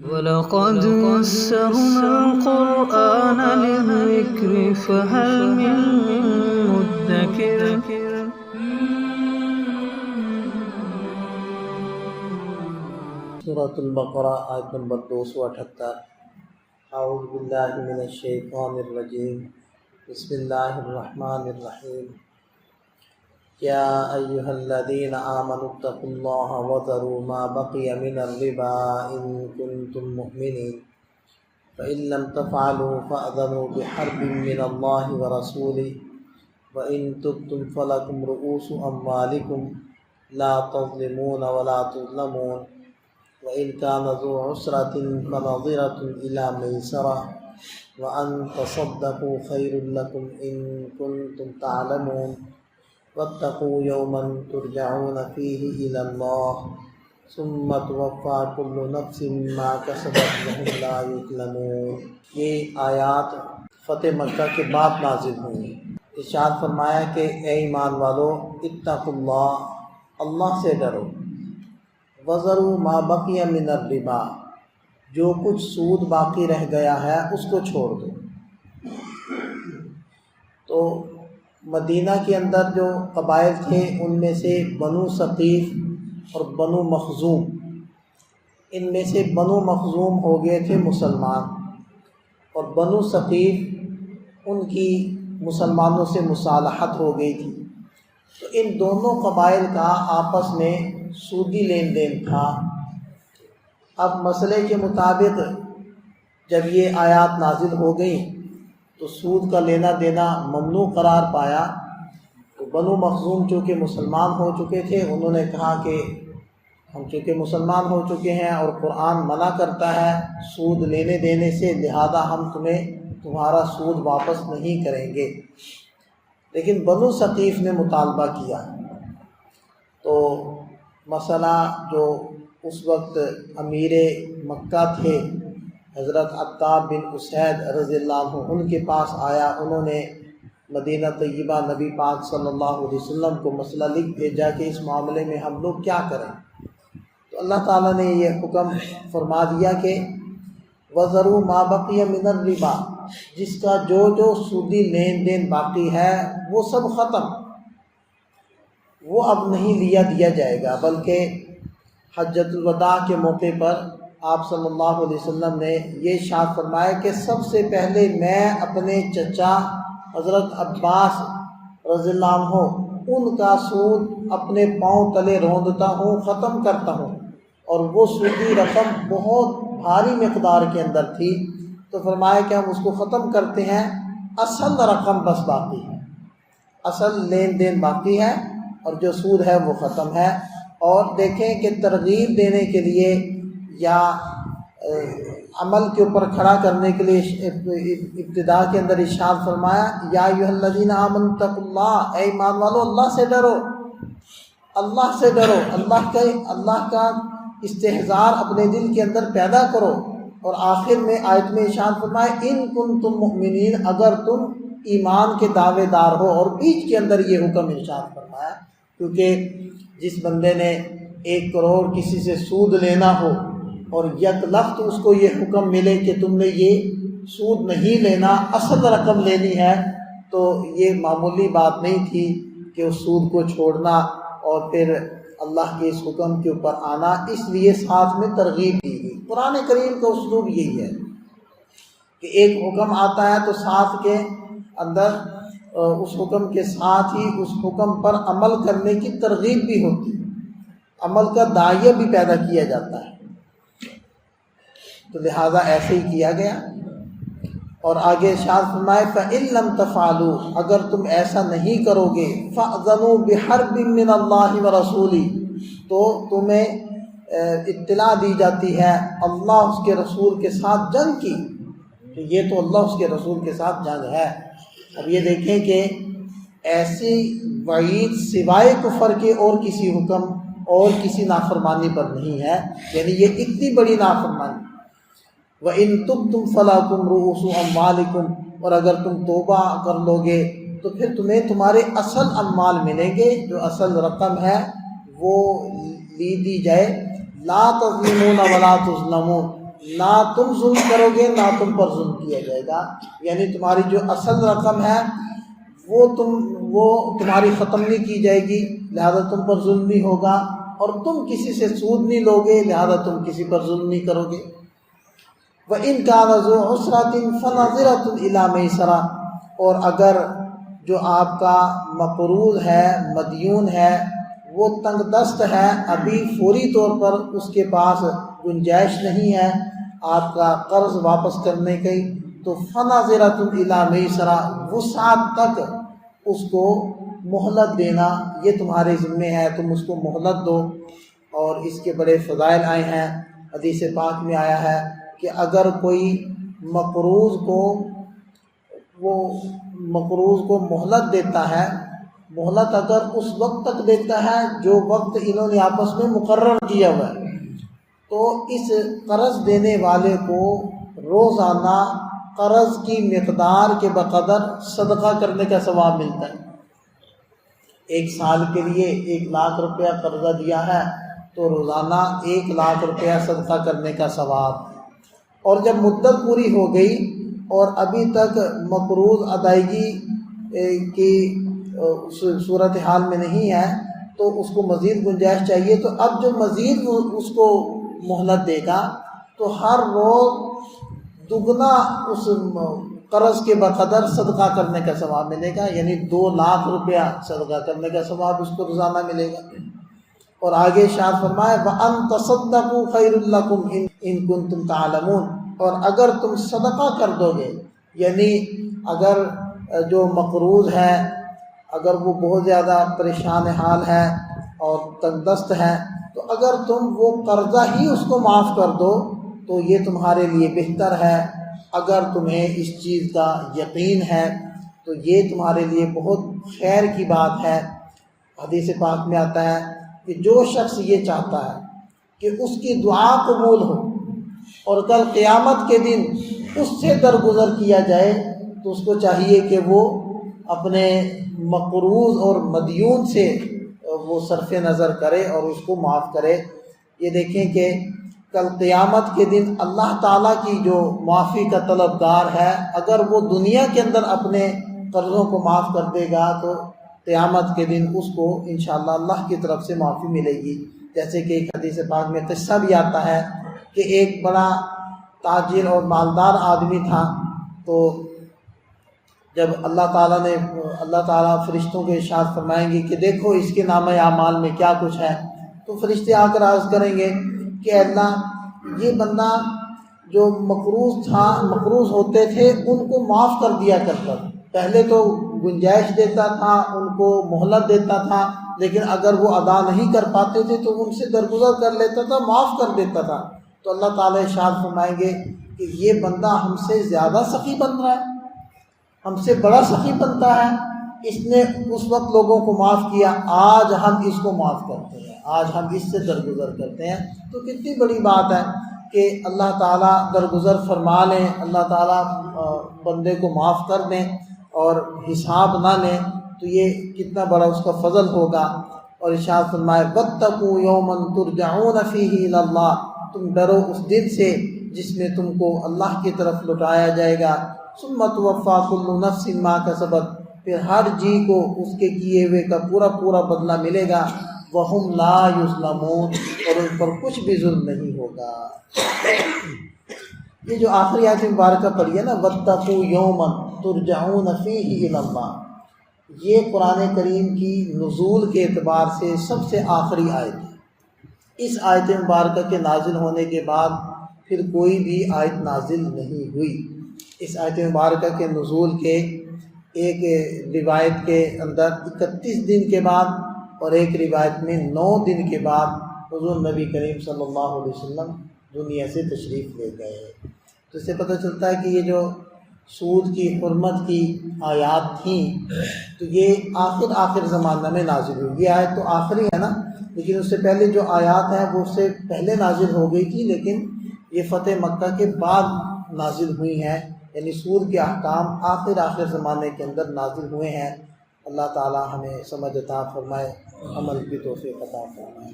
وَلَقَدْ يَسَّرْنَا الْقُرْآنَ لِلذِّكْرِ فَهَلْ مِن مُّدَّكِرٍ سورۃ البقرہ آیت نمبر 278۔ اعوذ باللہ من الشیطان الرجیم، بسم اللہ الرحمن الرحیم۔ یا ایھا الذین آمنوا اتقوا اللہ وذروا ما بقی من الربا ان کنتم مؤمنین فإن لم تفعلوا فأذنوا بحرب من اللہ ورسولہ وإن تبتم فلکم رؤوس أموالکم لا تظلمون ولا تظلمون وَإِنْ كَانَ ذُو عُسْرَةٍ فَنَظِرَةٌ إِلَى مَيْسَرَةٍ وَأَنْ تَصَدَّقُوا خَيْرٌ لَكُمْ إِن كُنتُمْ تَعْلَمُونَ وَاتَّقُوا يَوْمًا تُرْجَعُونَ فِيهِ إِلَى اللَّهِ ثُمَّ تُوَفَّى كُلُّ نَفْسٍ مَا كَسَبَتْ وَهُمْ لَا يُظْلَمُونَ۔ یہ آیات فتح مکہ کے بعد نازل ہوئی۔ ارشاد فرمایا کہ اے ایمان والو، اتقوا اللہ، اللہ سے ڈرو، وَذَرُوا مَا بَقِیَ مِنَ الرِّبَا، جو کچھ سود باقی رہ گیا ہے اس کو چھوڑ دو۔ تو مدینہ کے اندر جو قبائل تھے ان میں سے بنو ثقیف اور بنو مخزوم، ان میں سے بنو مخزوم ہو گئے تھے مسلمان، اور بنو ثقیف ان کی مسلمانوں سے مصالحت ہو گئی تھی۔ تو ان دونوں قبائل کا آپس میں سودی لین دین تھا۔ اب مسئلے کے مطابق جب یہ آیات نازل ہو گئیں تو سود کا لینا دینا ممنوع قرار پایا۔ تو بنو مخزوم چونکہ مسلمان ہو چکے تھے، انہوں نے کہا کہ ہم چونکہ مسلمان ہو چکے ہیں اور قرآن منع کرتا ہے سود لینے دینے سے، لہذا ہم تمہارا سود واپس نہیں کریں گے۔ لیکن بنو ثقیف نے مطالبہ کیا۔ تو مسئلہ جو اس وقت امیر مکہ تھے حضرت عتاب بن اسید رضی اللہ عنہ، ان کے پاس آیا۔ انہوں نے مدینہ طیبہ نبی پاک صلی اللہ علیہ وسلم کو مسئلہ لکھ بھیجا کہ اس معاملے میں ہم لوگ کیا کریں۔ تو اللہ تعالیٰ نے یہ حکم فرما دیا کہ وَذَرُوا مَا بَقِیَ مِنَ الرِّبَا، جس کا جو سودی لین دین باقی ہے وہ سب ختم، وہ اب نہیں دیا جائے گا، بلکہ حجۃ الوداع کے موقع پر آپ صلی اللہ علیہ وسلم نے یہ ارشاد فرمایا کہ سب سے پہلے میں اپنے چچا حضرت عباس رضی اللہ عنہ ان کا سود اپنے پاؤں تلے روندتا ہوں، ختم کرتا ہوں، اور وہ سودی رقم بہت بھاری مقدار کے اندر تھی۔ تو فرمایا کہ ہم اس کو ختم کرتے ہیں، اصل رقم بس باقی ہے، اصل لین دین باقی ہے اور جو سود ہے وہ ختم ہے۔ اور دیکھیں کہ ترغیب دینے کے لیے یا عمل کے اوپر کھڑا کرنے کے لیے ابتدا کے اندر ارشاد فرمایا یا ایھا الذین آمنوا اتقوا اللہ، اے ایمان والو اللہ سے ڈرو، اللہ سے ڈرو، اللہ کا استحضار اپنے دل کے اندر پیدا کرو۔ اور آخر میں آیت میں ارشاد فرمایا ان کنتم مؤمنین، اگر تم ایمان کے دعوے دار ہو، اور بیچ کے اندر یہ حکم ارشاد فرمایا، کیونکہ جس بندے نے 1 کروڑ کسی سے سود لینا ہو اور یک لخت اس کو یہ حکم ملے کہ تم نے یہ سود نہیں لینا، اصل رقم لینی ہے، تو یہ معمولی بات نہیں تھی کہ اس سود کو چھوڑنا اور پھر اللہ کے اس حکم کے اوپر آنا۔ اس لیے ساتھ میں ترغیب دی گئی۔ قرآن کریم کا اسلوب یہی ہے کہ ایک حکم آتا ہے تو ساتھ کے اندر اس حکم کے ساتھ ہی اس حکم پر عمل کرنے کی ترغیب بھی ہوتی ہے، عمل کا داعیہ بھی پیدا کیا جاتا ہے۔ تو لہذا ایسے ہی کیا گیا۔ اور آگے ارشاد فرمائے فَإِن لَمْ تَفْعَلُوا، اگر تم ایسا نہیں کرو گے، فَأْذَنُوا بِحَرْبٍ مِّنَ اللَّهِ وَرَسُولِهِ، تو تمہیں اطلاع دی جاتی ہے اللہ اس کے رسول کے ساتھ جنگ کی۔ تو یہ تو اللہ اس کے رسول کے ساتھ جنگ ہے۔ اب یہ دیکھیں کہ ایسی وعید سوائے کفر کے اور کسی حکم اور کسی نافرمانی پر نہیں ہے، یعنی یہ اتنی بڑی نافرمانی۔ وَإِن تُبْتُمْ فَلَكُمْ رُءُوسُ أَمْوَالِكُمْ، اور اگر تم توبہ کر لو گے تو پھر تمہیں تمہارے اصل اموال ملیں گے، جو اصل رقم ہے وہ لی دی جائے۔ لا تظلمون ولا تظلمون، نہ تم ظلم کرو گے نہ تم پر ظلم کیا جائے گا، یعنی تمہاری جو اصل رقم ہے وہ تمہاری ختم نہیں کی جائے گی، لہذا تم پر ظلم نہیں ہوگا، اور تم کسی سے سود نہیں لو گے، لہذا تم کسی پر ظلم نہیں کرو گے۔ وَإِنْ كَانَ ذُو عُسْرَةٍ فَنَظِرَةٌ إِلَىٰ مَيْسَرَةٍ، اور اگر جو آپ کا مقروض ہے، مدیون ہے، وہ تنگ دست ہے، ابھی فوری طور پر اس کے پاس گنجائش نہیں ہے آپ کا قرض واپس کرنے کی، تو فَنَظِرَةٌ إِلَىٰ مَيْسَرَةٍ، وسعت تک اس کو مہلت دینا یہ تمہارے ذمہ ہے، تم اس کو مہلت دو۔ اور اس کے بڑے فضائل آئے ہیں، حدیث پاک میں آیا ہے کہ اگر کوئی مقروض کو مہلت دیتا ہے، مہلت اگر اس وقت تک دیتا ہے جو وقت انہوں نے آپس میں مقرر کیا ہوا ہے، تو اس قرض دینے والے کو روزانہ قرض کی مقدار کے بقدر صدقہ کرنے کا ثواب ملتا ہے۔ 1 سال کے لیے 1 لاکھ روپیہ قرضہ دیا ہے تو روزانہ 1 لاکھ روپیہ صدقہ کرنے کا ثواب، اور جب مدت پوری ہو گئی اور ابھی تک مقروض ادائیگی کی صورتحال میں نہیں ہے تو اس کو مزید گنجائش چاہیے، تو اب جو مزید اس کو مہلت دے گا تو ہر روز دگنا اس قرض کے بقدر صدقہ کرنے کا ثواب ملے گا، یعنی 2 لاکھ روپیہ صدقہ کرنے کا ثواب اس کو روزانہ ملے گا۔ اور آگے ارشاد فرمائے وَأَن تَصَدَّقُوا خَيْرٌ لَكُمْ إِن كُنتُمْ تَعْلَمُونَ، اور اگر تم صدقہ کر دو گے، یعنی اگر جو مقروض ہے اگر وہ بہت زیادہ پریشان حال ہے اور تنگ دست ہے، تو اگر تم وہ قرضہ ہی اس کو معاف کر دو تو یہ تمہارے لیے بہتر ہے۔ اگر تمہیں اس چیز کا یقین ہے تو یہ تمہارے لیے بہت خیر کی بات ہے۔ حدیث پاک میں آتا ہے کہ جو شخص یہ چاہتا ہے کہ اس کی دعا قبول ہو اور کل قیامت کے دن اس سے درگزر کیا جائے، تو اس کو چاہیے کہ وہ اپنے مقروض اور مدیون سے وہ صرف نظر کرے اور اس کو معاف کرے۔ یہ دیکھیں کہ کل قیامت کے دن اللہ تعالیٰ کی جو معافی کا طلبگار ہے، اگر وہ دنیا کے اندر اپنے قرضوں کو معاف کر دے گا تو قیامت کے دن اس کو انشاءاللہ اللہ کی طرف سے معافی ملے گی۔ جیسے کہ ایک حدیث پاک میں قصہ بھی آتا ہے کہ ایک بڑا تاجر اور مالدار آدمی تھا، تو جب اللہ تعالیٰ فرشتوں کے ارشاد فرمائیں گے کہ دیکھو اس کے نامہ اعمال میں کیا کچھ ہے، تو فرشتے آ کر عرض کریں گے کہ اللہ یہ بندہ جو مقروض ہوتے تھے ان کو معاف کر دیا کرتا تھا، پہلے تو گنجائش دیتا تھا، ان کو مہلت دیتا تھا، لیکن اگر وہ ادا نہیں کر پاتے تھے تو ان سے درگزر کر لیتا تھا، معاف کر دیتا تھا۔ تو اللہ تعالیٰ ارشاد فرمائیں گے کہ یہ بندہ ہم سے زیادہ سخی بن رہا ہے، ہم سے بڑا سخی بنتا ہے، اس نے اس وقت لوگوں کو معاف کیا، آج ہم اس کو معاف کرتے ہیں، آج ہم اس سے درگزر کرتے ہیں۔ تو کتنی بڑی بات ہے کہ اللہ تعالیٰ درگزر فرما لیں، اللہ تعالیٰ بندے کو معاف کر دیں اور حساب نہ لیں، تو یہ کتنا بڑا اس کا فضل ہوگا۔ اور ارشاد فرمائے وَاتَّقُوا يَوْمًا تُرْجَعُونَ فِيهِ إِلَى اللَّهِ، تم ڈرو اس دن سے جس میں تم کو اللہ کی طرف لوٹایا جائے گا۔ ثُمَّ تُوَفَّىٰ كُلُّ نَفْسٍ مَا كَسَبَتْ، پھر ہر جی کو اس کے کیے ہوئے کا پورا بدلہ ملے گا۔ وَهُمْ لَا يُظْلَمُونَ، اور ان پر کچھ بھی ظلم نہیں ہوگا۔ یہ جو آخری آیت مبارکہ پڑھی ہے نا، وَاتَّقُوا يَوْمًا تُرْجَعُونَ فِيهِ إِلَى اللَّهِ، یہ قرآن کریم کی نزول کے اعتبار سے سب سے آخری آیت ہے۔ اس آیت مبارکہ کے نازل ہونے کے بعد پھر کوئی بھی آیت نازل نہیں ہوئی۔ اس آیت مبارکہ کے نزول کے ایک روایت کے اندر 31 دن کے بعد اور ایک روایت میں 9 دن کے بعد حضور نبی کریم صلی اللہ علیہ وسلم دنیا سے تشریف لے گئے۔ تو اس سے پتہ چلتا ہے کہ یہ جو سود کی حرمت کی آیات تھیں تو یہ آخر زمانہ میں نازل ہوئی۔ یہ آیت تو آخری ہے نا، لیکن اس سے پہلے جو آیات ہیں وہ اس سے پہلے نازل ہو گئی تھی، لیکن یہ فتح مکہ کے بعد نازل ہوئی ہیں، یعنی سود کے احکام آخر زمانے کے اندر نازل ہوئے ہیں۔ اللہ تعالی ہمیں سمجھ عطا فرمائے، عمل کی توفیق عطا فرمائے۔